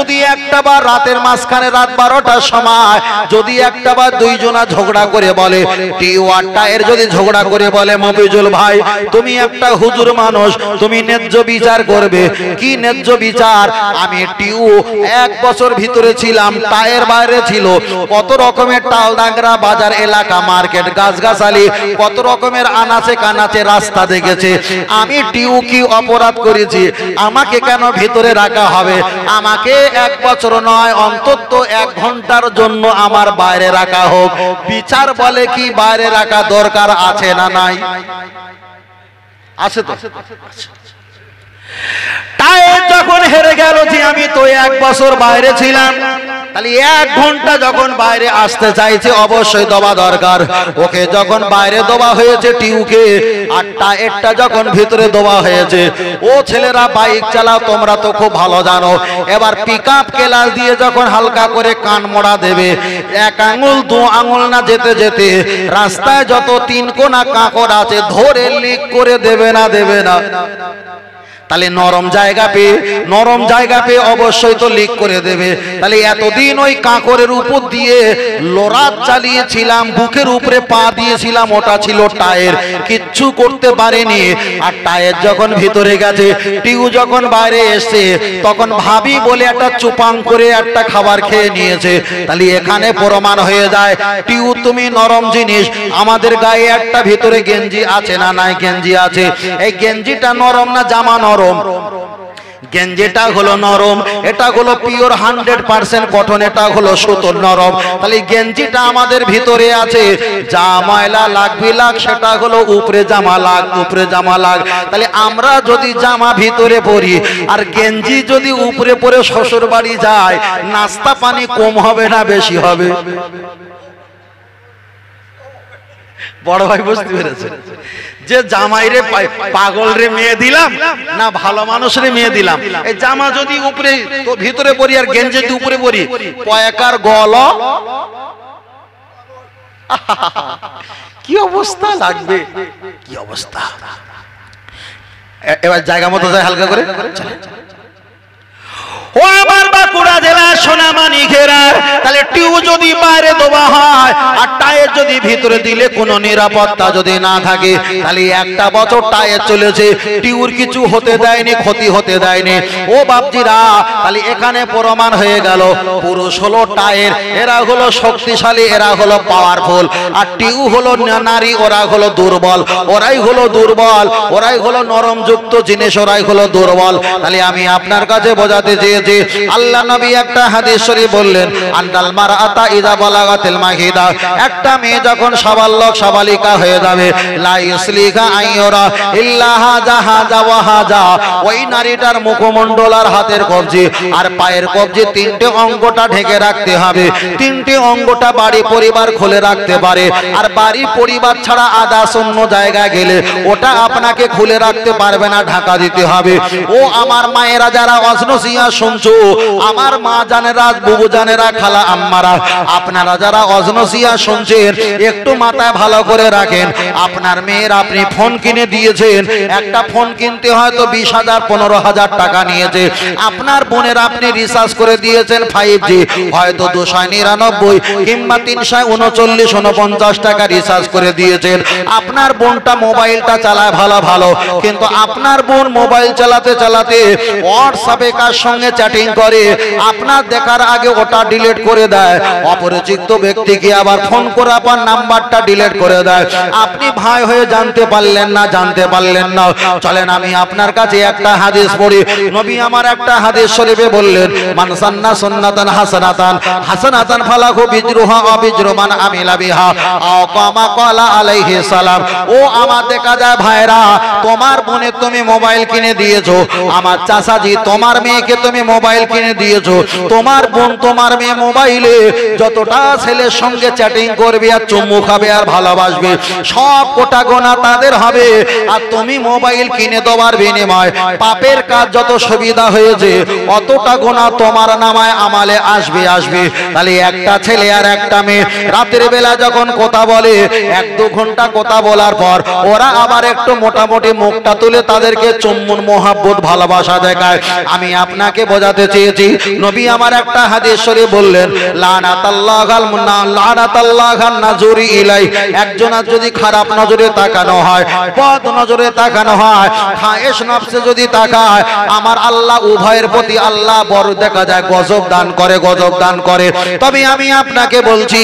যদি একটা বার রাতের মাঝখানে রাত 12টার সময় যদি একটা বার দুইজনা ঝগড়া করে বলে, টিউ আর টায়ের যদি ঝগড়া করে বলে, মফিজুল ভাই তুমি একটা হুজুর মানুষ, তুমি ন্যায্য বিচার করবে। কি ন্যায্য বিচার? আমি টিউ 1 বছর ভিতরে ছিলাম, টায়ের বাইরে ছিল, কত রকমের টালডাংরা বাজার এলাকা, মার্কেট, গাছগাছালি, কত রকমের আনাচে কানাচে রাস্তা দেখেছে। আমি টিউ কি অপরাধ করেছি? আমাকে কেন ভিতরে রাখা হবে? আমাকে 1 বছর নয়, অন্তত 1 ঘন্টার জন্য আমার বাইরে রাখা হোক। বিচার বলে কি বাইরে রাখা দরকার আছে না নাই? আছে তো। টায়ে যখন হেরে গেল যে আমি তো 1 বছর বাইরে ছিলাম, তাহলে 1 ঘন্টা যখন বাইরে আসতে চাইছে অবশ্যই দবা দরকার। ওকে যখন বাইরে দবা হয়েছে টিউকে, আর টায়েরটা যখন ভিতরে দবা হয়েছে, ও ছেলেরা বাইক চালাও তোমরা তো খুব ভালো জানো, এবার পিকআপ ক্লাস দিয়ে যখন হালকা করে কান মোড়া দেবে, 1 আঙুল 2 আঙুল না যেতে যেতে রাস্তায় যত 3 কোনা কাঁকড় আছে ধরে লিক করে দেবে না দেবে না? তাহলে নরম জায়গা পেয়ে অবশ্যই তো লিক করে দেবে। তাহলে এতদিন ওই কাঁকরের উপর দিয়ে লোরাত চালিয়েছিলাম, বুকের উপরে পা দিয়েছিলাম, ওটা ছিল টায়ের, কিচ্ছু করতে পারেনি। আর টায়ের যখন ভিতরে গেছে, টিউ যখন বাইরে এসে, তখন ভাবি বলে একটা চুপাং করে একটা খাবার খেয়ে নিয়েছে। তাহলে এখানে প্রমাণ হয়ে যায় টিউ তুমি নরম জিনিস। আমাদের গায়ে একটা ভিতরে গেঞ্জি আছে না নাই? গেঞ্জি আছে। এই গেঞ্জিটা নরম না জামা নরম? গেঞ্জিটা হলো নরম, এটা হলো পিওর 100% কটন, এটা হলো সুতোর নরম। তাহলে গেঞ্জিটা আমাদের ভিতরে আছে, যা ময়লা লাগবে লাগ, সেটা হলো উপরে জামা লাগ, উপরে জামা লাগ। তাহলে আমরা যদি জামা ভিতরে পরি আর গেঞ্জি যদি উপরে পরে শ্বশুর বাড়ি যায়, নাস্তা পানি কম হবে না বেশি হবে? বড় ভাই বুঝতে পেরেছে যে জামাই রে পাগল রে মেয়ে দিলাম না ভালো মানুষ রে মেয়ে দিলাম? এই জামা যদি উপরে ভিতরে পরি আর গেঞ্জি যদি উপরে পরি, পয়কার গল কি অবস্থা লাগবে, কি অবস্থা। এবার জায়গা মতো যায় হালকা করে। ও আমার বাঁকুড়া জেলা সোনামানিকেরা, তাহলে টিউ যদি বাইরে দোবা হয় আর টায়ের যদি ভিতরে দিলে কোনো নিরাপত্তা যদি না থাকে, তাহলে 1টা বছর টায়ের চলেছে, টিউর কিছু হতে দেয়নি, ক্ষতি হতে দেয়নি। ও বাপজিরা, তাহলে এখানে প্রমাণ হয়ে গেল পুরুষ হলো টায়ের, এরা হলো শক্তিশালী, এরা হলো পাওয়ারফুল, আর টিউ হলো নারী, ওরা হলো দুর্বল, ওরাই হলো দুর্বল, ওরাই হলো নরমযুক্ত জিনিস, ওরাই হলো দুর্বল। তাহলে আমি আপনার কাছে বোঝাতে চেয়েছি, আল্লাহ নবী একটা হাদিস শরীফ বললেন, আন্নাল মারআতা ইযা বালাগাতিল মাহিদা, একটা মেয়ে যখন সাবালক সাবালিকা হয়ে যাবে, লা ইসলিহা আইয়ুরা ইল্লা হাজা হাজা ওয়া হাজা, ওই নারীটার মুখমণ্ডল আর হাতের কবজি আর পায়ের কবজি 3টে অঙ্গটা ঢেকে রাখতে হবে। 3টে অঙ্গটা বাড়ি পরিবার খুলে রাখতে পারে, আর বাড়ি পরিবার ছাড়া আদার্স অন্য জায়গায় গেলে ওটা আপনাকে খুলে রাখতে পারবে না, ঢাকা দিতে হবে। ও আমার মায়েরা যারা অজনসিয়া শুনছো, আমার মা জানেরা, বুবু জানেরা, খালা আম্মারা, আপনারা যারা অজনসিয়া শুনছেন একটু মাথায় ভালো করে রাখেন। আপনার মেয়ের আপনি ফোন কিনে দিয়েছেন, একটা ফোন কিনতে হয়তো 20,000 15,000 টাকা নিয়েছে। আপনার বোনের আপনি রিচার্জ করে দিয়েছেন 5G, হয়তো 299 কিংবা 339 49 টাকা রিচার্জ করে দিয়েছেন। আপনার বোনটা মোবাইলটা চালায় ভালো ভালো, কিন্তু আপনার বোন মোবাইল চালাতে চালাতে হোয়াটসঅ্যাপে কার সঙ্গে চ্যাটিং করে, আপনার দেখার আগে ওটা ডিলিট করে দেয়, অপরিচিত ব্যক্তিকে আবার ফোন করে আপনার নাম্বারটা ডিলিট করে দেয়। আপনি ভাই হয়ে জানতে পারলেন না। চলেন আমি আপনার কাছে একটা হাদিস পড়ি। নবী আমার একটা হাদিস শরীফে বললেন, মান সান্না সুন্নাতান হাসানাতান ফালাহু বিজরুহা ওয়া বিজরু মান আমিলা বিহা আও কামা ক্বালা আলাইহিস সালাম। ও আমার দেখা যায় ভাইরা, তোমার বোনে তুমি মোবাইল কিনে দিয়েছো, আমার চাচাজি তোমার মেয়েকে তুমি মোবাইল কিনে দিয়েছো, তোমার বোন তোমার মেয়ে মোবাইল মোবাইলে যতটা ছেলের সঙ্গে চ্যাটিং করবে আর চুম্মু খাবে আর ভালোবাসবে সব কোটা গোনা তাদের হবে। আর তুমি মোবাইল কিনে দেওয়ার বিনিময় পাপের কাজ যত সুবিধা হয়েছে অতটা গোনা তোমার নামায় আমালে আসবে আসবে। তাহলে একটা ছেলে আর একটা মেয়ে রাতের বেলা যখন কথা বলে 1-2 ঘন্টা কথা বলার পর ওরা আবার একটু মোটামুটি মুখটা তুলে তাদেরকে চুম্বন মোহাব্বত ভালোবাসা দেখায়। আমি আপনাকে বোঝাতে চেয়েছি নবী আমার একটা হাদিস শরীফ বললেন লানাতাল্লাহাল লানাতাল্লাহান নাজুরি ইলাই, একজনের যদি খারাপ নজরে তাকানো হয় বদ নজরে তাকানো হয় খায়েশ নফসে যদি তাকায় আমার আল্লাহ উভয়ের প্রতি আল্লাহ বড় দেখা যায় গজব দান করে গজব দান করে। তবে আমি আপনাকে বলছি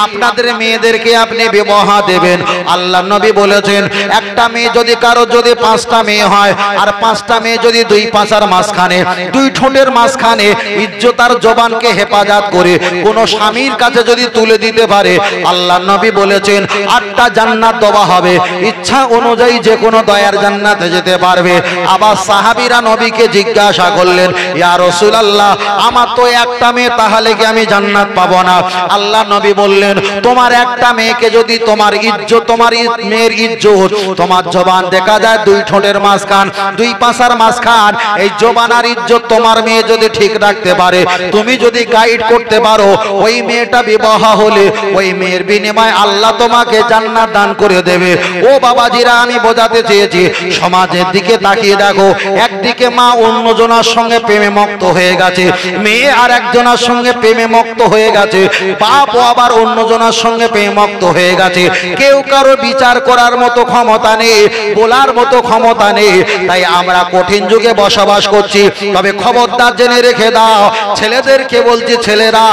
আপনাদের মেয়েদেরকে আপনি বিবাহ দেবেন। আল্লাহ নবী বলেছেন একটা মেয়ে যদি কারো যদি 5টা মেয়ে হয় আর 5টা মেয়ে যদি 2 পাঁচার মাঝখানে 2 ঠোঁটের মাঝখানে ইজ্জতার জবানকে হেফাজত করে কোন স্বামীর কাছে যদি তুলে দিতে পারে আল্লাহ নবী বলেছেন 8টা জান্নাত দেওয়া হবে। ইচ্ছা অনুযায়ী যে কোনো দয়ার জান্নাতে যেতে পারবে। আবার সাহাবীরা নবীকে জিজ্ঞাসা করলেন ইয়া রাসূলুল্লাহ আমার তো একটা মেয়ে তাহলে কি আমি জান্নাত পাবো না? আল্লাহ নবী বললেন তোমার একটা মেয়েকে যদি তোমার ইজ্জত তোমার মেয়ের ইজ্জত তোমার জবান দেখা যায় 2 ঠোঁটের মাঝখান 2 পাঁচার মাঝখান এই জবান আর ইজ্জত তোমার মেয়ে যদি ঠিক রাখতে পারে তুমি যদি গাইড করতে পারো ওই মেয়েটা বিবাহ হলে ওই মেয়ের বিনিময়ে আল্লাহ তোমাকে জান্নাত দান করে দেবে। ও বাবাজিরা আমি বোঝাতে চেয়েছি সমাজের দিকে তাকিয়ে দেখো একদিকে মা অন্যজনের সঙ্গে প্রেমে মত্ত হয়ে গেছে, মেয়ে আর একজনের সঙ্গে প্রেমে মত্ত হয়ে গেছে, বাপও আবার অন্যজনের সঙ্গে প্রেমে মত্ত হয়ে গেছে। কেউ কারো বিচার করার মতো ক্ষমতা নেই, বলার মতো ক্ষমতা নেই। তাই আমরা কঠিন যুগে বসবাস করছি। তবে খবরদার জেনে রেখে দাও ছেলেদেরকে বলছি ছেলেরা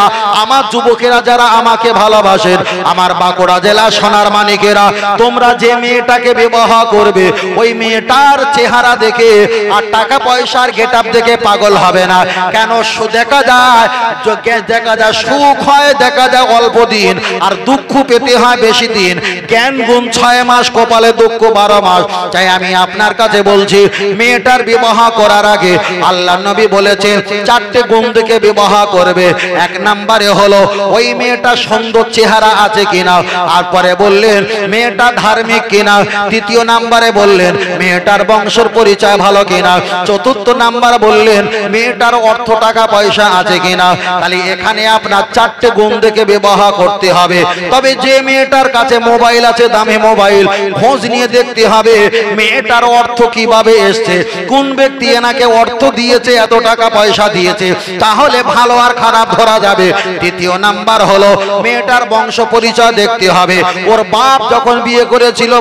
আমার যুবকেরা যারা আমাকে ভালোবাসেন আমার বাঁকুড়া জেলা সোনার মানিকেরা তোমরা যে মেয়েটাকে বিবাহ করবে ওই মেয়েটার চেহারা দেখে আর টাকা পয়সার গেটআপ দেখে পাগল হবে না। কেন দেখা যায় সুখ হয় দেখা যায় অল্প দিন আর দুঃখ পেতে হয় বেশি দিন। জ্ঞান গুণ 6 মাস কপালে দুঃখ 12 মাস। তাই আমি আপনার কাছে বলছি মেয়েটার বিবাহ করার আগে আল্লাহ নবী বলেছেন 4টে গুণ দেখে বিবাহ করবে। 1 নম্বরে হলো ওই মেয়েটা সুন্দর চেহারা আছে কিনা, তারপরে বললেন মেয়েটা ধার্মিক কিনা, 3য় নম্বরে বললেন মেয়েটার বংশের পরিচয় ভালো কিনা, 4র্থ নাম্বার বললেন মেয়েটার অর্থ টাকা পয়সা আছে কিনা। তাহলে এখানে আপনার 4টে গুণ দেখে বিবাহ করতে হবে। তবে যে মেয়েটার কাছে মোবাইল আছে দামি মোবাইল খোঁজ নিয়ে দেখতে হবে মেয়েটার অর্থ কিভাবে এসছে, কোন ব্যক্তি এনাকে অর্থ দিয়েছে এত টাকা পয়সা দিয়েছে, তাহলে ভালো আর খারাপ ধরা যাবে। 3য় নাম্বার হলো মেয়েটার বংশ পরিচয় দেখতে হবে। ওর বাপ যখন বিয়ে করেছিল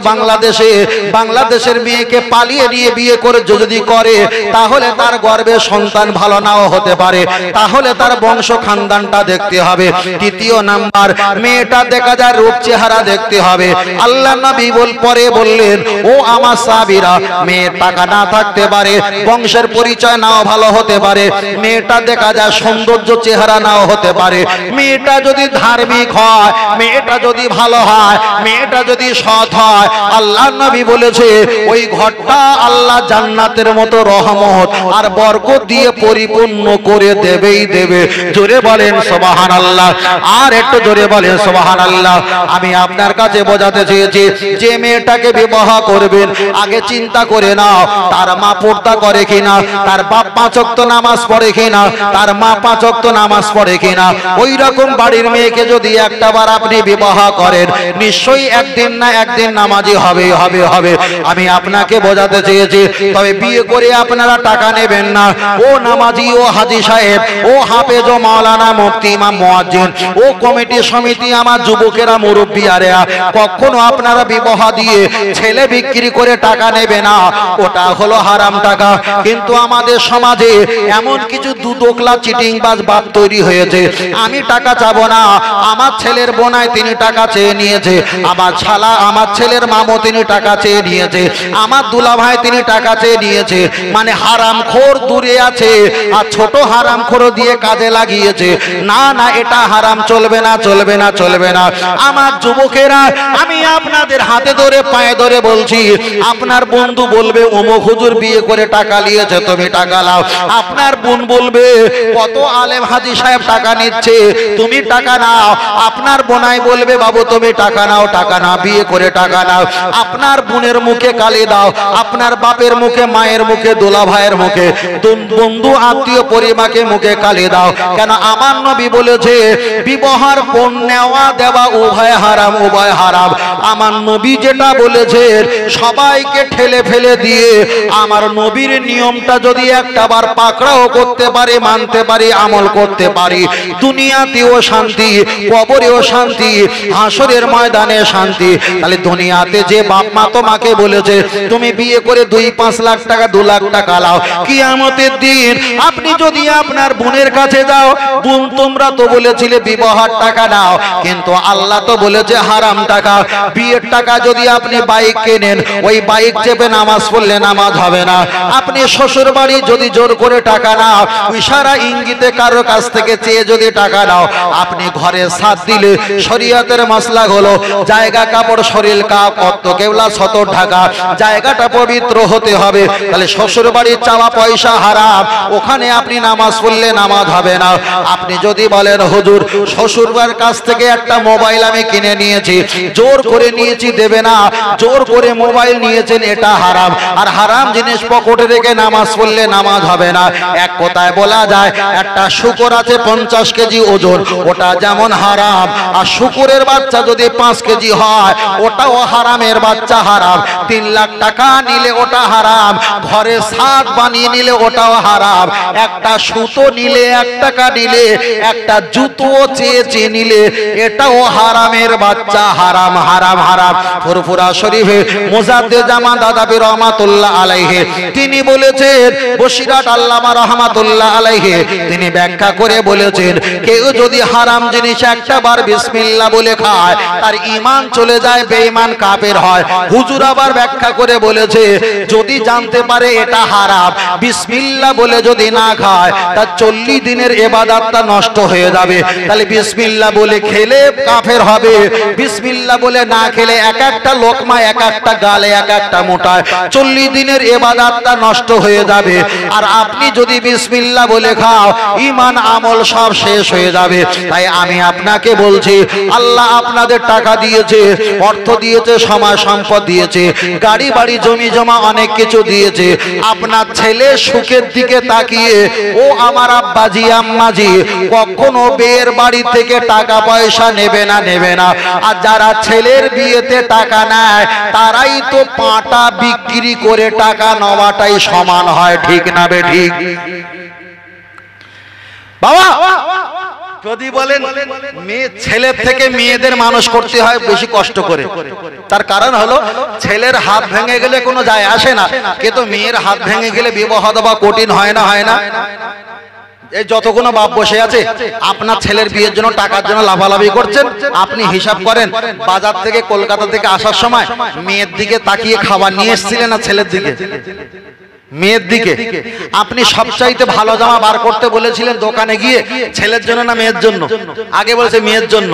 বাংলাদেশের মেয়েকে পালিয়ে নিয়ে বিয়ে করে যদি করে তাহলে তার গর্ভে সন্তান ভালো নাও হতে পারে, তাহলে তার বংশ খানদানটা দেখতে হবে। 3য় নাম্বার মেয়েটা দেখা যায় রূপ চেহারা দেখতে হবে। আল্লাহ নবী পরে বললেন ও আমার সাহাবীরা মেয়ের টাকা না থাকতে পারে, বংশের পরিচয় নাও ভালো হতে পারে, মেয়েটা দেখা যায় সৌন্দর্য চেহারা নাও হতে পারে, মেয়েটা যদি ধার্মিক হয়, মেয়েটা যদি ভালো হয়, মেয়েটা যদি সৎ হয় আল্লাহ নবী বলেছে ওই ঘরটা আল্লাহ জান্নাতের মতো রহমত আর বরকত দিয়ে পরিপূর্ণ করে দেবেই দেবে। জোরে বলেন সুবহানাল্লাহ, আর একটু জোরে বলেন সুবহানাল্লাহ। আমি আপনার কাছে বোঝাতে চেয়েছি যে মেয়েটাকে বিবাহ করবেন আগে চিন্তা করে নাও তার মা পর্দা করে কিনা, তার বাপ 5 ওয়াক্ত নামাজ পড়ে কিনা, তার মা 5 ওয়াক্ত নামাজ পড়ে কিনা। ওই রকম বাড়ির মেয়েকে যদি একটাবার আপনি বিবাহ করেন নিশ্চয়ই একদিন না একদিন নামাজি হবে হবে হবে। আমি আপনাকে বোঝাতে চেয়েছি। তবে বিয়ে করে আপনারা টাকা নেবেন না। ও নামাজি, ও হাজী সাহেব, ও হাফেজ, ও মাওলানা, মুফতি, ইমাম, মুয়াজ্জিন, ও কমিটি সমিতি, আমার যুবকেরা, মুরব্বিয়ারা, কখনো আপনারা বিবাহ দিয়ে ছেলে বিক্রি করে টাকা নেবে না, ওটা হলো হারাম টাকা। কিন্তু আমাদের সমাজে এমন কিছু দুদকলা চিটিংবাজ বাপ তৈরি হয়েছে, আমি টাকা চাবো না, আমার ছেলের বোনায় তিনি টাকা চেয়ে নিয়েছে, আমার শালা আমার ছেলের মামো তিনি টাকা চেয়ে নিয়েছে, আমার দুলা ভাই তিনি টাকা চেয়ে নিয়েছে। মানে হারামখোর দূরে আছে আর ছোট হারামখোর দিয়ে কাজে লাগিয়েছে। না না, এটা হারাম, চলবে না চলবে না চলবে না। আমার যুবকেরা আমি আপনাদের হাতে ধরে পায়ে ধরে বলছি, আপনার বন্ধু বলবে অমুক হুজুর বিয়ে করে টাকা নিয়েছে তুমি টাকা লাও, আপনার বোন বলবে কত আলেম হাজী সাহেব টাকা টাকা নিচ্ছে, তুমি টাকা নাও। আপনার বোনাই বলবে বাবু তুমি টাকা নাও, টাকা নাও, বিয়ে করে টাকা নাও। আপনার বোনের মুখে কালি দাও, আপনার বাপের মুখে, মায়ের মুখে, দোলা ভাইয়ের মুখে, বন্ধু আত্মীয় পরিবারকে মুখে কালি দাও। কেন আমার নবী বলেছে বিবাহের পণ নেওয়া দেওয়া উভয় হারাম, উভয় হারাম। আমার নবী যেটা বলেছে সবাইকে ঠেলে ফেলে দিয়ে আমার নবীর নিয়মটা যদি একটাবার পাকড়াও করতে পারি, মানতে পারি, আমল করতে পারি, দুনিয়াতেও শান্তি, কবরেও শান্তি, হাসরের ময়দানে শান্তি। তাহলে দুনিয়াতে যে বাপ মা তোমাকে বলেছে তুমি বিয়ে করে 2-5 লাখ টাকা 2 লাখ টাকা লাও, কিয়ামতের দিন আপনি যদি আপনার বোনের কাছে যাও, বোন তোমরা তো বলেছিলে বিবাহের টাকা নাও, কিন্তু আল্লাহ তো বলেছে হারাম টাকা। বিয়ের টাকা যদি আপনি বাইক কেনেন, ওই বাইক চেপে নামাজ পড়লে নামাজ হবে না। আপনি শ্বশুর বাড়ি যদি জোর করে টাকা নাও, ইশারা ইঙ্গিতে কারো কাছ থেকে চেয়ে যদি টাকা নাও, আপনি ঘরে সাথ দিলে শরীয়তের মাসলা হলো জায়গা কাপড় শরীর কত কেবলা সতর ঢাকা, জায়গাটা পবিত্র হতে হবে। তাহলে শ্বশুর বাড়ির চাওয়া পয়সা হারাম, ওখানে আপনি নামাজ পড়লে নামাজ হবে না। আপনি যদি বলেন হুজুর শ্বশুরবাড়ির কাছ থেকে একটা মোবাইল আমি কিনে নিয়েছি, জোর করে নিয়েছি দেবে না, জোর করে মোবাইল নিয়েছেন, এটা হারাম। আর হারাম জিনিস পকেটে রেখে নামাজ পড়লে নামাজ হবে না। এক কথায় বলা যায় একটা শুকর আছে 50 কেজি ওজন, ওটা যেমন হারাম, আর শুকুরের বাচ্চা যদি 5 কেজি হয় ওটাও হারামের বাচ্চা, হারাম। 3 লাখ টাকা নিলে ওটা হারাম, ঘরে ছাদ বানিয়ে নিলে ওটাও হারাম, একটা সুতো নিলে 1 টাকা নিলে, একটা জুতো চেয়ে নিলে এটাও হারামের বাচ্চা, হারাম হারাম হারাম। ফুরফুরা শরীফে মুজাদ্দিদ জামান দাদাবি রহমাতুল্লাহ আলাইহি তিনি বলেছেন, বসিরাট আল্লামা রহমাতুল্লাহ আলাইহি তিনি ব্যাখ্যা করে বলেছেন, কেউ যদি হারাম জিনিস একটা বার বিসমিল্লাহ বলে খায় তার ঈমান চলে যায়, বেঈমান কাফের হয়। হুজুর আবার ব্যাখ্যা করে বলেছে যদি জানতে পারে এটা হারাম, বিসমিল্লাহ বলে যদি না খায় তার 40 দিনের ইবাদতটা নষ্ট হয়ে যাবে। তাহলে বিসমিল্লাহ বলে খেলে কাফের হবে, বিসমিল্লাহ বলে না খেলে এক একটা লোকমা, এক একটা গালে, এক একটা মোটায় 40 দিনের ইবাদতটা নষ্ট হয়ে যাবে। আর আপনি যদি বিসমিল্লাহ বলে খাও, ঈমান আমল সব শেষ হয়ে যাবে। তাই আমি আপনাকে বলছি, আল্লাহ আপনাদের টাকা দিয়েছে, অর্থ দিয়েছে, সময় সম্পদ দিয়েছে, গাড়ি বাড়ি জমি জমা অনেক কিছু দিয়েছে। আপনার ছেলে সুখের দিকে তাকিয়ে ও আমার আব্বাজি আম্মাজি কখনো বের বাড়ি থেকে টাকা পয়সা নেবে না, নেবে না। আর যারা ছেলের বিয়েতে টাকা নেয় তারাই তো পাটা বিক্রি করে টাকা নেওয়াটাই সমান হয়, ঠিক না বে ঠিক? বাবা যদি বলেন মেয়ে ছেলের থেকে মেয়েদের মানুষ করতে হয় বেশি কষ্ট করে, তার কারণ হলো ছেলের হাত ভেঙে গেলে কোনো যায় আসে না, কিন্তু মেয়ের হাত ভেঙে গেলে বিবাহ দেওয়া কঠিন হয় না, হয় না? এই যতগুলো বাপ বসে আছে আপনার ছেলের বিয়ের জন্য টাকার জন্য লাফালাফি করছেন, আপনি হিসাব করেন বাজার থেকে কলকাতা থেকে আসার সময় মেয়ের দিকে তাকিয়ে খাবার নিয়ে এসেছিলেন না ছেলের দিকে? মেয়ের দিকে আপনি সবচাইতে ভালো জামা বার করতে বলেছিলেন দোকানে গিয়ে, ছেলের জন্য না মেয়ের জন্য? আগে বলেছে মেয়ের জন্য।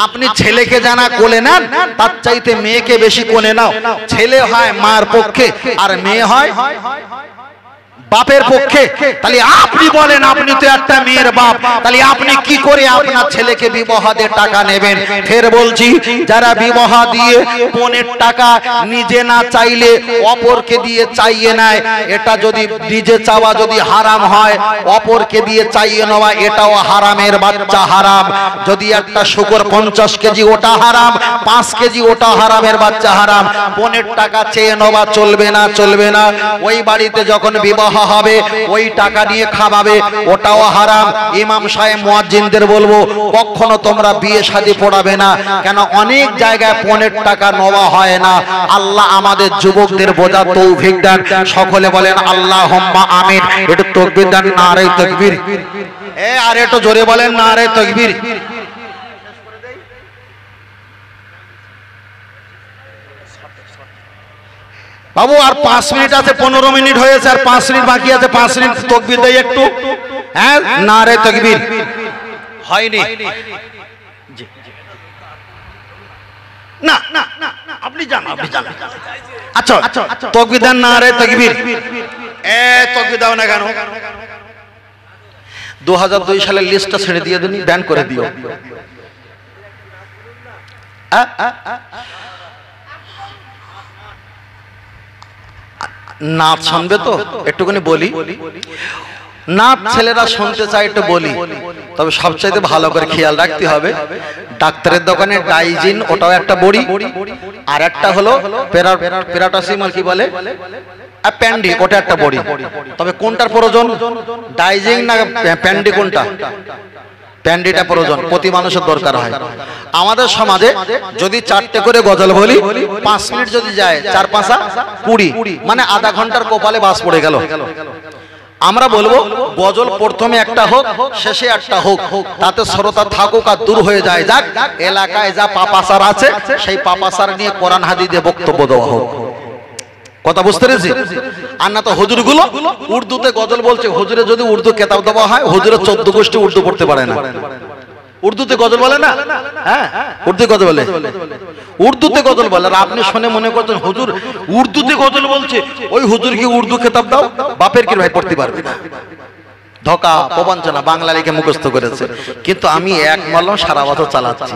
আপনি ছেলেকে জানা কোলে নেন, তার চাইতে মেয়েকে বেশি কোলে নাও। ছেলে হয় মার পক্ষে আর মেয়ে হয় বাপের পক্ষে। তাহলে আপনি বলেন আপনি তো একটা মেয়ের বাপ, তাহলে আপনি কি করে আপনার ছেলেকে বিবাহ দিয়ে টাকা নেবেন? ফের বলছি, যারা বিবাহ দিয়ে বোনের টাকা নিজে না চাইলে অপরকে দিয়ে চাইয়ে নেয়, এটা যদি নিজে চাওয়া যদি হারাম হয়, অপরকে দিয়ে চাইয়ে নেওয়া এটাও হারামের বাচ্চা, হারাম। যদি একটা শুকর 50 কেজি ওটা হারাম, 5 কেজি ওটা হারামের বাচ্চা, হারাম। বোনের টাকা চেয়ে নেওয়া চলবে না, চলবে না। ওই বাড়িতে যখন বিবাহ হবে ওই টাকা নিয়ে খাওয়াবে, ওটাও হারাম। ইমাম সাহেব মুয়াজ্জিনদের বলবো কখনো তোমরা বিয়ে শাদী পড়াবে না, কেন অনেক জায়গায় পনের টাকা নেওয়া হয় না। আল্লাহ আমাদের যুবকদের বোঝার তৌফিক দেন। সকলে বলেন আল্লাহুম্মা আমিন। একটু তাকবীর দেন, নারে তাকবীর। আর একটু জোরে বলেন নারে তাকবীর। বাবু আর 5 মিনিট আছে, 15 মিনিট হয়েছে, আর 5 মিনিট বাকি আছে। 5 মিনিট তাকবীর দেই একটু। হ্যাঁ, নারে তাকবীর হয়নি। না না না, আপনি যান, আপনি যান। আচ্ছা তাকবীর দেন, নারে তাকবীর। তাকবীর দাও না কেন? 2002 সালের লিস্টটা ছেড়ে দিয়ে দিন, ব্যান করে দিও। নাচ শুনবে তো একটুখানি বলি, নাচ ছেলেরা শুনতে চাই একটু বলি, তবে সবচাইতে ভালো করে খেয়াল রাখতে হবে। ডাক্তারের দোকানে ডাইজিন ওটাও একটা বড়ি, আর একটা হলো প্যারাটাসিমল কি বলে প্যান্ডি, ওটা একটা বড়ি। তবে কোনটার প্রয়োজন, ডাইজিন না প্যান্ডি, কোনটা? প্যান্ডিটা প্রয়োজন, প্রতি মানুষের দরকার হয়। আমাদের সমাজে যদি 4টে করে গজল বলি, 5 মিনিট যদি যায়, 4 5 20, মানে আধা ঘন্টার কপালে বাস পড়ে গেল। আমরা বলবো গজল প্রথমে একটা হোক, শেষে একটা হোক, তাতে শ্রোতা থাকুক আর দূর হয়ে যায়। যাক, এলাকায় যা পাপাসার আছে সেই পাপাসার নিয়ে কোরআন হাদিস দিয়ে বক্তব্য দেওয়া হোক। কথা বুঝতে পেরেছি? আর না তো হুজুরগুলো উর্দুতে গজল বলছে। হুজুরে যদি উর্দু কেতাব দেওয়া হয়, হুজুরের 14 গোষ্ঠী উর্দু পড়তে পারে না। উর্দুতে গজল বলে না? হ্যাঁ, উর্দু গজল বলে, উর্দুতে গজল বলে। আর আপনি শুনে মনে করছেন হুজুর উর্দুতে গজল বলছে, ওই হুজুর কি উর্দু কেতাব দাও, বাপের কি ভাই পড়তে পারবে না। ধোকা প্রবঞ্চনা, বাংলা লিখে মুখস্থ করেছে। কিন্তু আমি এক মলম সারা বছর চালাচ্ছি,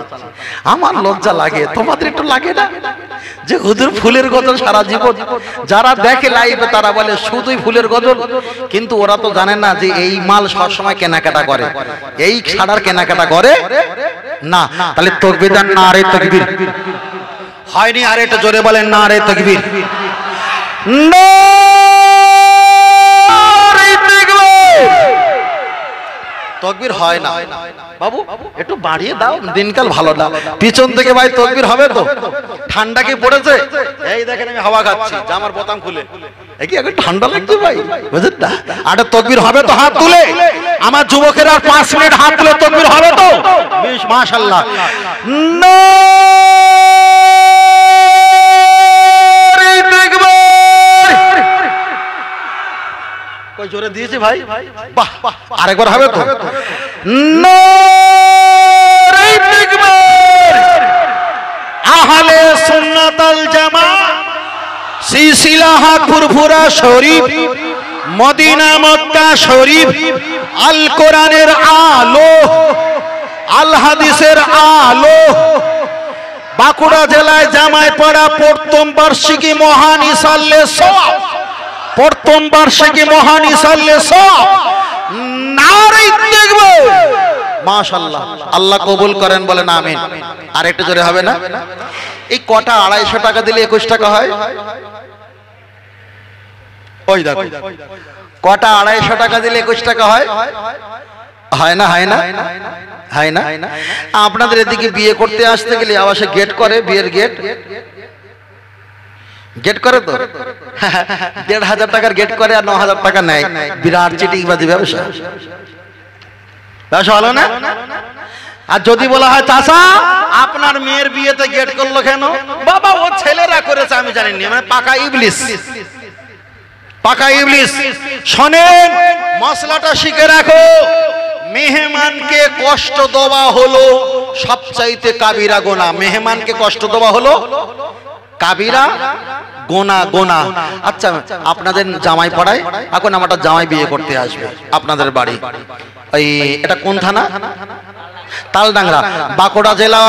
আমার লজ্জা লাগে, তোমাদের একটু লাগে না যে হুজুর ফুলের গজল সারা জীবন? যারা দেখে লাইভে তারা বলে শুধুই ফুলের গজল, কিন্তু ওরা তো জানে না যে এই মাল সবসময় কেনাকাটা করে, এই ছাড়ার কেনাকাটা করে না। তাহলে তাকবীর দেন, নারে তাকবীর হয়নি? আর একটু জোরে বলেন নারে তাকবীর। তকবীর হয় না বাবু, একটু বাড়িয়ে দাও, দিনকাল ভালো না। পিছন থেকে ভাই তকবীর হবে তো? ঠান্ডা কি পড়েছে? এই দেখেন আমি হাওয়া খাচ্ছি, জামার বোতাম খুলে, কি এখন ঠান্ডা লাগছে ভাই, বুঝলেন না? আর তকবীর হবে তো হাত তুলে, আমার যুবকেরা 5 মিনিট হাত তুলে তকবীর হবে তো? মাশাআল্লাহ। জোরে দিয়েছে ভাই, বাহ, আরেকবার হবে তো? আহলে সুন্নাত আল জামাত, সিলসিলাহ ফুরফুরা শরীফ, মদিনা মক্কা শরীফ, আল কোরআনের আলো, আল হাদিসের আলো, বাঁকুড়া জেলায় জামাইপাড়া প্রথম বার্ষিকী মহান ইসাল্লে সওয়াব, প্রথম বার্ষিকী মহান ইসাল্লে সওয়াব, নারে তাকবীর। মাশাআল্লাহ, আল্লাহ কবুল করেন, বলেন আমিন। আর একটু জোরে হবে না? এই কটা 250 টাকা দিলে 21 টাকা হয়? ওই দেখো, কটা 250 টাকা দিলে 21 টাকা হয়? হয় না? হয় না? হয় না? আপনাদের এদিকে বিয়ে করতে আসতে গেলে আবাসে গেট করে, বিয়ের গেট গেট করে তো 1,500 টাকার গেট করে আর 9,000 টাকা নেয়। বিরাট চিটিংবাজি ব্যবসা, ব্যবসা ভালো না? আর যদি বলা হয় চাচা আপনার মেয়ের বিয়েতে গেট করলো কেন? বাবা ও ছেলেরা করেছে, আমি জানি না, মানে পাকা ইবলিস, পাকা ইবলিস। শোনেন, মশলাটা শিখে রাখো, মেহমানকে কষ্ট দেওয়া হলো সবচাইতে কাবিরা গুনাহ। মেহমানকে কষ্ট দেওয়া হলো কাবিরা গুনাহ, গুনাহ। আচ্ছা, আপনাদের জামাই পড়ায় এখন আমার জামাই বিয়ে করতে আসবে আপনাদের বাড়ি, ওই এটা কোন থানা? তালডাংরা, বাঁকুড়া জেলা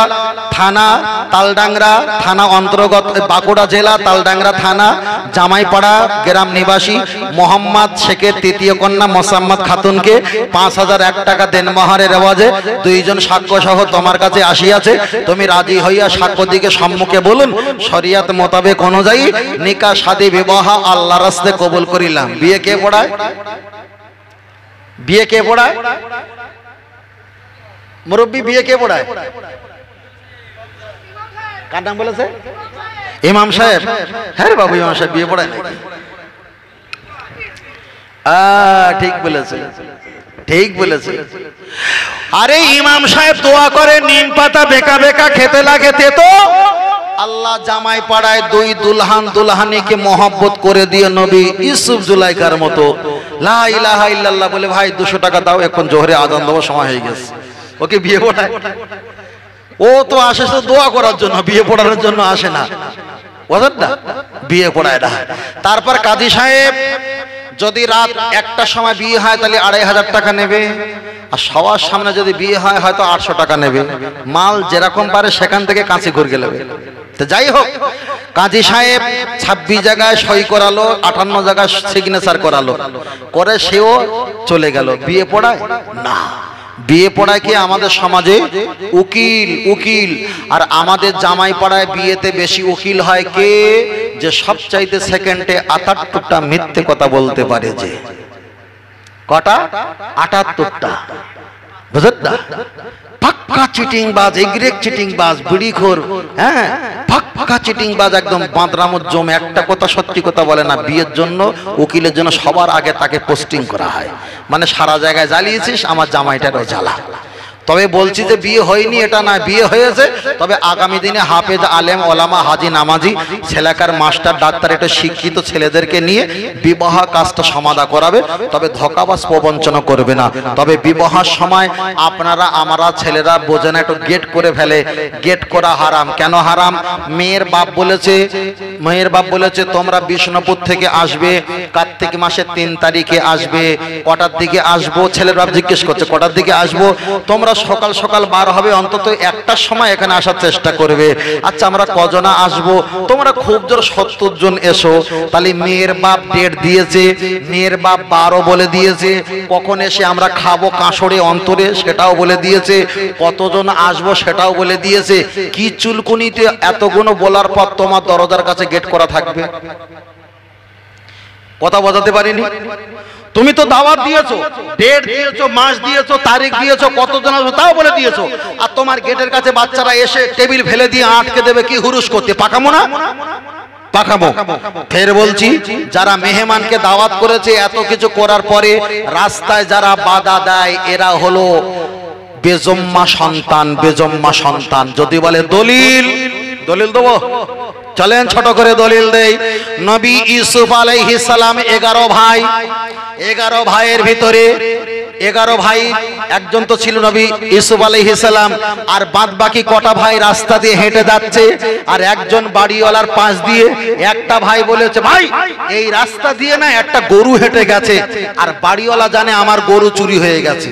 থানা, তালডাংরা থানা অন্তর্গত, বাঁকুড়া জেলা তালডাংরা থানা, জামাইপাড়া গ্রাম নিবাসী মোহাম্মদ শেখের তৃতীয় কন্যা মোসাম্মদ খাতুনকে 5,001 টাকা দেন মহারের রেওয়াজে 2 জন সাক্ষ্য সহ তোমার কাছে আসিয়াছে। তুমি রাজি হইয়া সাক্ষ্য দিকে সম্মুখে বলুন, শরিয়াত মোতাবেক অনুযায়ী নিকাহ শাদী বিবাহ আল্লাহর রাস্তায় কবুল করিলাম। বিয়ে কে পড়ায়? বিয়ে কে পড়ায়? মুরব্বী বিয়ে কে পড়ায়? কার নাম বলেছে? ইমাম সাহেব। হ্যাঁ রে বাবু, ইমাম সাহেব বিয়ে পড়ায় নাকি? ঠিক বলেছে, ঠিক বলেছে। আরে ইমাম সাহেব দোয়া করে, নিম পাতা বেকা বেকা খেতে লাগে তেতো, আল্লাহ জামাই পাড়ায় 2 দুলহান দুলহানিকে মহব্বত করে দিয়ে নবী ইউসুফ জুলাইকার মতো লা ইলাহা ইল্লাল্লাহ বলে, ভাই 200 টাকা দাও, এখন জোহরে আজান দেওয়ার সময় হয়ে গেছে। ওকে বিয়ে পড়ায়? ও তো আসে শুধু দোয়া করার জন্য, বিয়ে পড়ানোর জন্য আসে না, বুঝলেন না? বিয়ে পড়ায় না। তারপর কাজী সাহেব, যদি রাত 1টার সময় বিয়ে হয় তাহলে 2,500 টাকা নেবে, আর সবার সামনে যদি বিয়ে হয় হয়তো 800 টাকা নেবে, মাল যেরকম পারে সেখান থেকে কাঁচি ঘুরে নেবে। তো যাই হোক, কাজী সাহেব 26 জায়গায় সই করালো, 58 জায়গায় সিগনেচার করালো, করে সেও চলে গেল। বিয়ে পড়ায় না, বিয়ে পড়ায় কি আমাদের সমাজে উকিল উকিল, আর আমাদের জামাই পাড়ায় বিয়েতে বেশি উকিল হয় কে? যে সবচাইতে সেকেন্ডে 78টা মিথ্যে কথা বলতে পারে। যে কটা? 78টা। বুঝলেন না? পাক্কা চিটিং বাজ, এগ্রেক চিটিং বাজ, বিড়িখোর, হ্যাঁ পাক্কা চিটিং বাজ, একদম বাঁদরামোর জমে একটা কথা সত্যি কথা বলে না। বিয়ের জন্য উকিলের জন্য সবার আগে তাকে পোস্টিং করা হয়, মানে সারা জায়গায় জ্বালিয়েছিস, আমার জামাইটারও জ্বালা। তবে বলছি যে বিয়ে হয়নি এটা না, বিয়ে হয়েছে। তবে আগামী দিনে হাফেজ, আলেম, ওলামা, হাজি, নামাজি, ছেলেকার মাস্টার, ডাক্তার, এটা শিক্ষিত ছেলেদেরকে নিয়ে বিবাহ কাজটা সমাধা করাবে। তবে ধোঁকাবাজ প্রবঞ্চনা করবে না। তবে বিবাহের সময় আপনারা আমরা ছেলেরা বোঝে না, একটু গেট করে ফেলে। গেট করা হারাম। কেন হারাম? মেয়ের বাপ বলেছে তোমরা বিষ্ণুপুর থেকে আসবে, কার্তিক মাসের 3 তারিখে আসবে। কটার দিকে আসবো? ছেলের বাপ জিজ্ঞেস করছে কটার দিকে আসবো? তোমরা সকাল সকাল বার হবে, অন্তত 1টার সময় এখানে আসার চেষ্টা করবে। আচ্ছা আমরা কজনা আসবো? তোমরা খুব জোর 70 জন এসো। তাহলে মেয়ের বাপ ডেট দিয়েছে, মেয়ের বাপ 12 বলে দিয়েছে। কখন এসে আমরা খাবো কাঁসড়ে অন্তরে সেটাও বলে দিয়েছে, কতজন আসবো সেটাও বলে দিয়েছে। কি চুলকুনিতে এতগুলো বলার পর তোমার দরজার কাছে গেট করা থাকবে? কথা বোঝাতে পারিনি? তুমি তো দাওয়াত দিয়েছো, ডেট দিয়েছো, মাস দিয়েছো, তারিখ দিয়েছো, কতজন আসবে তাও বলে দিয়েছো। আর তোমার গেটের কাছে বাচ্চারা এসে টেবিল ফেলে দিয়ে আটকে দেবে, কি হুরুস করতে? পাকামো না? পাকামো। ফের বলছি, যারা মেহমানকে দাওয়াত করেছে, এত কিছু করার পরে রাস্তায় যারা বাধা দেয়, এরা হলো বেজম্মা সন্তান। বেজম্মা সন্তান। যদি বলে দলিল, দলিল দেবো, চলেন ছোট করে দলিল দেই। নবী ইউসুফ আলাইহিস সালাম 11 ভাই, 11 ভাইয়ের ভিতরে 11 ভাই একজন তো ছিল নবী ইউসুফ আলাইহিস সালাম, আর বাদ বাকি কটা ভাই রাস্তা দিয়ে হেঁটে যাচ্ছে, আর একজন বাড়িওয়ালার পাশ দিয়ে। একটা ভাই বলেছে ভাই এই রাস্তা দিয়ে না একটা গরু হেঁটে গেছে, আর বাড়িওয়ালা জানে আমার গরু চুরি হয়ে গেছে,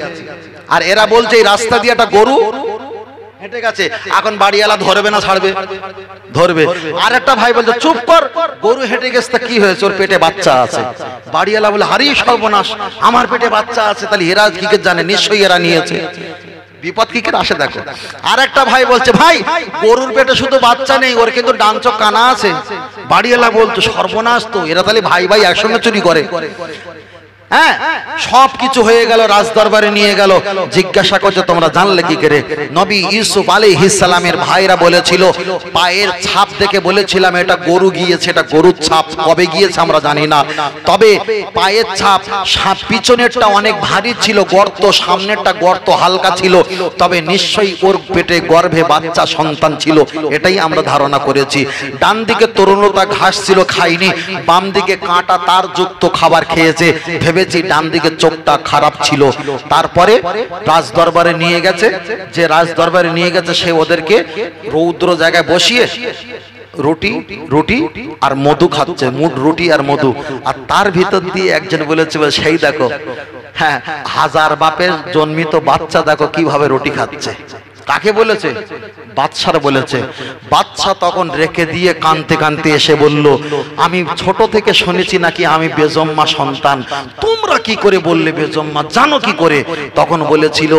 আর এরা বলছে এই রাস্তা দিয়ে একটা গরু হেঁটে গেছে। এখন বাড়িওয়ালা ধরবে না ছাড়বে? ধরবে। আর একটা ভাই বলছে চুপ কর, গরু হেঁটে গেছে তা কি হয়েছে, ওর পেটে বাচ্চা আছে। বাড়িওয়ালা বলে হারি সর্বনাশ, আমার পেটে বাচ্চা আছে, তাহলে এরা কি করে জানে? নিশ্চয়ই এরা নিয়েছে। বিপদ কি করে আসে দেখো। আর একটা ভাই বলছে ভাই গরুর পেটে শুধু বাচ্চা নেই, ওর কিন্তু ডান চোখ কানা আছে। বাড়িওয়ালা বলতো সর্বনাশ, তো এরা তাহলে ভাই ভাই একসঙ্গে চুরি করে। হ্যাঁ, সব কিছু হয়ে গেল, রাজ দরবারে নিয়ে গেল। জিজ্ঞাসা করছে তোমরা জানলে কি করে? নবী ইউসুফ আলাইহিস সালামের ভাইরা বলেছিল, পায়ের ছাপ দেখে বলেছিলাম এটা গরু গিয়েছে, এটা গরুর ছাপ। কবে গিয়েছে আমরা জানি না, তবে পায়ের ছাপ, পিছনেরটা অনেক ভারী ছিল গর্ত, সামনেরটা গর্ত হালকা ছিল, তবে নিশ্চয়ই ওর পেটে গর্ভে বাচ্চা সন্তান ছিল, এটাই আমরা ধারণা করেছি। ডান দিকে তরুণতা ঘাস ছিল, খাইনি। বাম দিকে কাঁটা তার যুক্ত খাবার খেয়েছে, ভেবেছি ডান দিকে চোখটা খারাপ ছিল। তারপরে রাজ দরবারে নিয়ে গেছে, যে রাজ দরবারে নিয়ে গেছে সে ওদেরকে রৌদ্র জায়গায় বসিয়ে রুটি আর মধু খাচ্ছে, রুটি আর মধু। আর তার ভিতর দিয়ে একজন বলেছে সেই দেখো, হ্যাঁ হাজার বাপের জন্মিত বাচ্চা দেখো কিভাবে রুটি খাচ্ছে। কাকে বলেছে? বাদশার বলেছে। বাদশা তখন রেখে দিয়ে কাঁদতে কাঁদতে এসে বলল, আমি ছোট থেকে শুনেছি নাকি আমি বেজম্মা সন্তান, তোমরা কি করে বললে বেজম্মা, জানো কি করে? তখন বলেছিল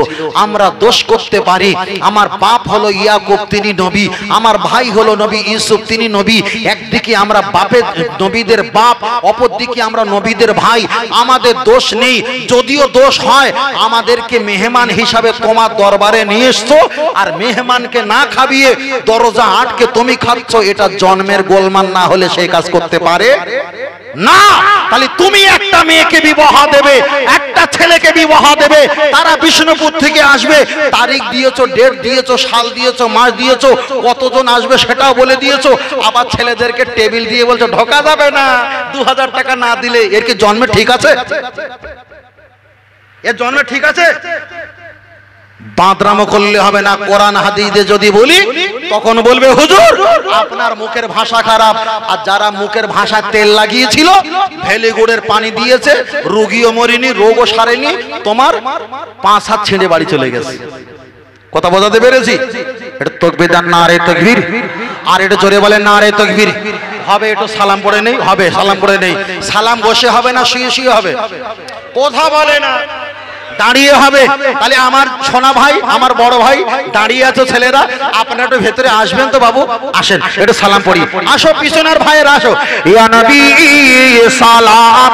আমরা দোষ করতে পারি, আমার বাপ হলো ইয়াকুব তিনি নবী, আমার ভাই হলো নবী ইউসুফ তিনি নবী। একদিকে আমরা বাপের নবীদের বাপ, অপরদিকে আমরা নবীদের ভাই, আমাদের দোষ নেই। যদিও দোষ হয় আমাদেরকে মেহমান হিসাবে তোমার দরবারে নিয়ে এসছো, আর মেহমানকে না খাবিয়ে দরজা আটকে তুমি খাচ্ছ, এটা জন্মের গোলমাল না হলে সেই কাজ করতে পারে না। তাহলে তুমি একটা মেয়েকে বিবাহ দেবে, একটা ছেলেকে বিবাহ দেবে, তারা বিষ্ণুপুর থেকে আসবে, তারিখ দিয়েছো, ডেট দিয়েছো, সাল দিয়েছো, মাস দিয়েছো, কতজন আসবে সেটাও বলে দিয়েছো। আবার ছেলেদেরকে টেবিল দিয়ে বলছো ঢোকা যাবে না, 2000 টাকা না দিলে। এর কি জন্মে ঠিক আছে? এর জন্মে ঠিক আছে? বাঁদরামো করলে হবে না। কোরআন হাদিসে যদি বলি তখন বলবে হুজুর আপনার মুখের ভাষা খারাপ। আর যারা মুখের ভাষায় তেল লাগিয়েছিল, ভেলিগুড়ের পানি দিয়েছে, রোগীও মরিনি, রোগও সারেনি, তোমার 5 হাত ছেড়ে বাড়ি চলে গেছে। কথা বোঝাতে পেরেছি? এটা তাকবীর আর নারে তাকবীর। আর এটা জোরে বলেন নারে তাকবীর। হবে একটু সালাম পড়ে নেই, হবে সালাম পড়ে নেই। সালাম বসে হবে না শুয়ে শুয়ে হবে? কথা বলে না, দাঁড়িয়ে হবে। তাহলে আমার সোনা ভাই, আমার বড় ভাই দাঁড়িয়ে আছো ছেলেরা, আপনারা একটু ভেতরে আসবেন তো বাবু, আসেন একটু সালাম পড়ি। আসো পিছনের ভাইয়েরা আসো। ইয়া নবী সালাম